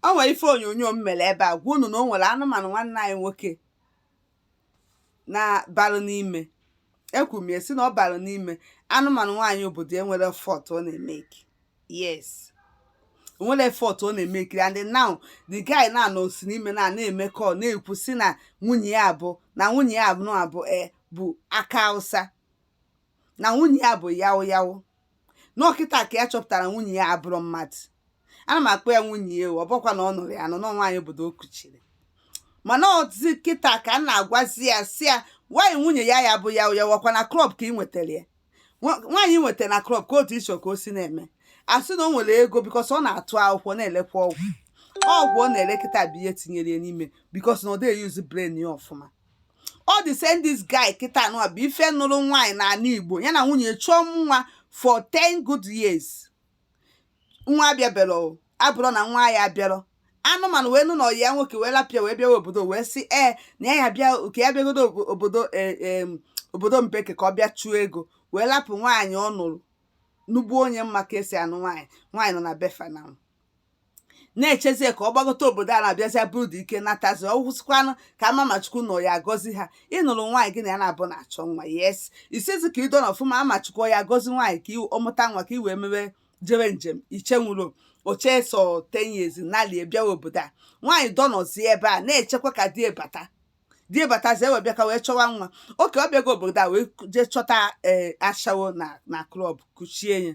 O nwere ife onyonyo m mere ebe a gwa unu na o nwere anụmanụ nwanne anyị nwoke na balụ n'ime. Ekwu m esi na ọ balụ n'ime. Anụmanụ nwaanyị obodo enwere effort ọ na-emeki. Yes. O nwere effort ọ na-emeki, and now the guy na osi n'ime na-eme call na-ekwu si na nwunye ya bụ aka Hausa, na nwunye ya bụ yawu yawu. N'ọkịta ka ya chọpụtara nwunye ya abụrụ mmadụ. Ana m akpọ ya nwunye ya, ọ bụkwa na ọ nụrụ ya nọ nwaanyị obodo o kuchiri. Mana ozi kịta ka a na-agwazi ya si ya nwaanyị nwunye ya bụ yawu yawu, ọkwa na klọb ka ị nwetara ya. Nwaanyị nwetara na klọb ka otu iso ka o si na-eme. Asị na o nwere ego bikos ọ na-atụ akwụkwọ na-elekwa ọgwụ ọ na-ele kịta bụ ihe tinyere ya n'ime bikos na ọ dịghị use brain ya ọfụma. Ọ dị send this guy kịta nụwa bụ ife nụrụ nwaanyị n'ala Igbo ya na nwunye chọọ nwa for 10 good years. Nwa abịabelo abụrụ na nwa ya abịarọ. Anụmanụ wee nụ na ọyi ya nwoke wee lapịa wee bịawa obodo wee sị na ya bịa ka ya bịagodo obodo Mbeke ka ọ bịa chụọ ego wee lapụ nwaanyị ọ nụrụ n'ugbo onye mma ka esi anụ nwaanyị nọ na befa na na-echezie ka ọ gbagote obodo a na-abịazịa bụrụ dị ike natazi ọwụsịkwanụ ka Mamachukwu nọ ya agọzi ha. Ịnụrụ nwaanyị gị na ya na-abụ na-achọ nwa. Yes, isizi ka ịdọ n'ọfụma Mamachukwu ya agọzi nwaanyị ka ọmụta nwa ka ị wee mewe jebe njem ichenwuro oche so 10 years nalie bịawa obodo a. Nwaanyị dọnọzi ebe a na-echekwa ka di ebatazi ewe bịa ka wee chọwa nwa. Oke ọ bịago obodo a wee jee chọta ashawo na klọb kuchie ya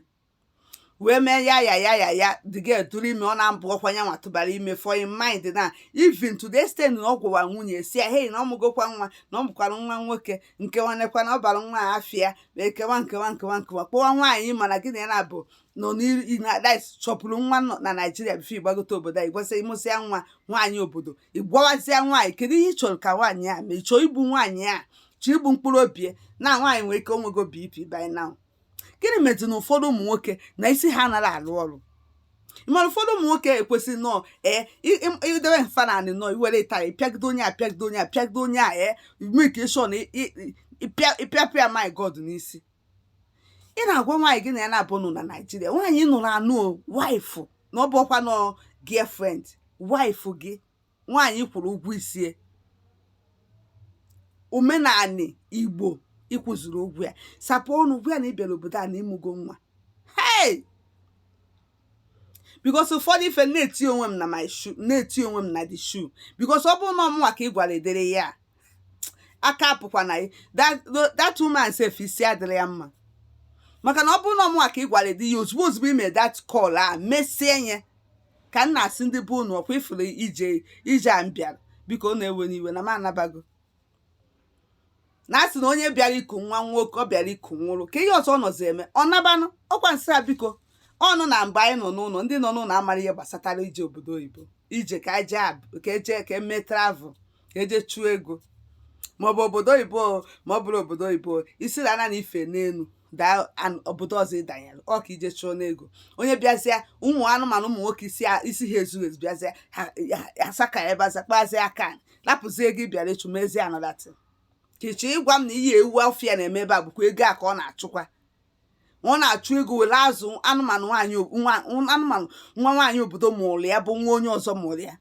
wee mee ya the girl duru ime. Ọ na-ambụ ọkwa ya nwa tụbara ime for in mind na even to the extent na ọ gwụwa nwunye si ya hey na ọ mụgokwa nwa na ọ bụkwara nwa nwoke nke nwanekwa na ọ bara nwa afịa wee kewa kpọwa nwaanyị mana gị na ya na-abụ nọ n'dice chọpụrụ nwa na Naijiria bifo ịgbagote obodo a igwesị ịmụsịa nwaanyị obodo ịgwawazịa nwaanyị kedu ihe ị chọrọ ka nwaanyị a ma ị chọọ igbu nwaanyị a chọọ igbu mkpụrụ obi na nwaanyị nwere ike onwego BP by now. Gịnị mezi na ụfọdụ ụmụ nwoke na isi ha anaghị arụ ọrụ? Ịmara ụfọdụ ụmụ nwoke ekwesịghị nọọ idebe mfa na anị nọ iwere ịtara ịpịagide onye a make sure na ịpịapịa my God n'isi. Ị na-agwa nwaanyị gị na ya na-abụ nụ na Naijiria, nwaanyị nụrụ anụ wife na ọ bụ ọkwa nọ girlfriend wife gị, nwaanyị kwụrụ ụgwọ isie omenanị Igbo ịkwụziri ụgwọ ya sapụ ọnụ ụgwọ ya na ịbịara obodo a na ịmụgo nwa. Hey, because ụfọdụ ife na-eti onwe m na the shoe because ọ bụrụ na ọmụnwa ka ị gwara edere ya aka apụkwa na that woman sef isi adịrị ya mma. Maka na ọ bụrụ na ọmụnwa ka ị gwara ede ya ozugbo ime that call a mesie nye ka m na-asị ndị bụ unu ọkwa ifuru ije a mbịara biko ọ na-ewe n'iwe na m anabago na asị na onye bịara iku nwa nwoke ọ bịara iku nwụrụ ka ihe ọzọ ọ nọzi eme ọ nabanụ ọkwa nsị a biko ọnụ na mgbe anyị nọ n'ụlọ ndị nọ n'ụlọ amara ihe gbasatara ije obodo oyibo ije ka eje ka eme travel ka eje chụọ ego maọbụ obodo oyibo ma ọ bụrụ obodo oyibo isi rana na ife n'elu daa obodo ọzọ ịdanyere ọ ka ije chụọ n'ego. Onye bịazịa ụmụ anụmanụ ụmụ nwoke isi ha ezughị ezu bịazịa asaka ebe aza kpazie aka lapụzie ego bịara ịchụ mezie anọdatị kichi ịgwa m na ihe ewu afịa na-eme ebe a bụkwa ego a ka ọ na-achụkwa. Ọ na-achụ ego were azụ anụmanụ nwa nwaanyị obodo mụrụ ya bụ nwa onye ọzọ mụrụ ya.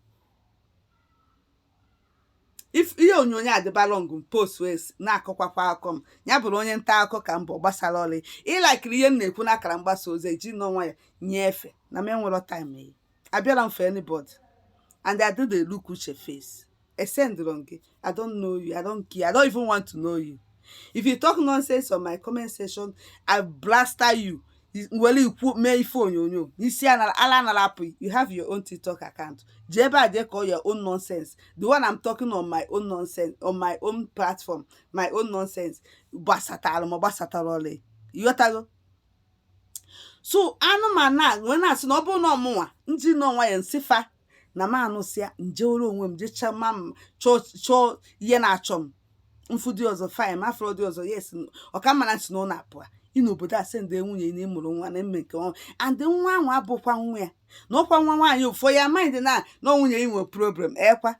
Ihe onyonyo adịbala ngụ post wee na-akọkwakwa akọ m ya bụrụ onye nta akụkọ ka mbọ gbasara ọrụ ịlakiri ihe m na-ekwu n'akara mgbasa ozi eji n'ọnwa ya nyefee na m enwero time abịara m for anybody and I do the look uche face. I send wrong. I don't know you. I don't care. I don't even want to know you. If you talk nonsense on my comment section, I blaster you. Well, you put my phone on you. You see, you have your own TikTok account. Jeba, they call your own nonsense. The one I'm talking on my own nonsense, on my own platform, my own nonsense. Basatarole. You got so, anụmanụ when I say no more, nji no way and sifa. Na ma anụsịa njewere onwe m jecha ma m chọọ ihe na-achọ m mfụdị ọzọ fine ma afọ dị ọzọ yes ọka mana ntị na ọ na-apụ ị n'obodo a sị ndị nwunye na ịmụrụ nwa na emme nke ọnwa and nwa ahụ abụkwa nwa ya na ọkwa nwa nwaanyị ụfọ ya mind na nwunye ị nwere problem ekwa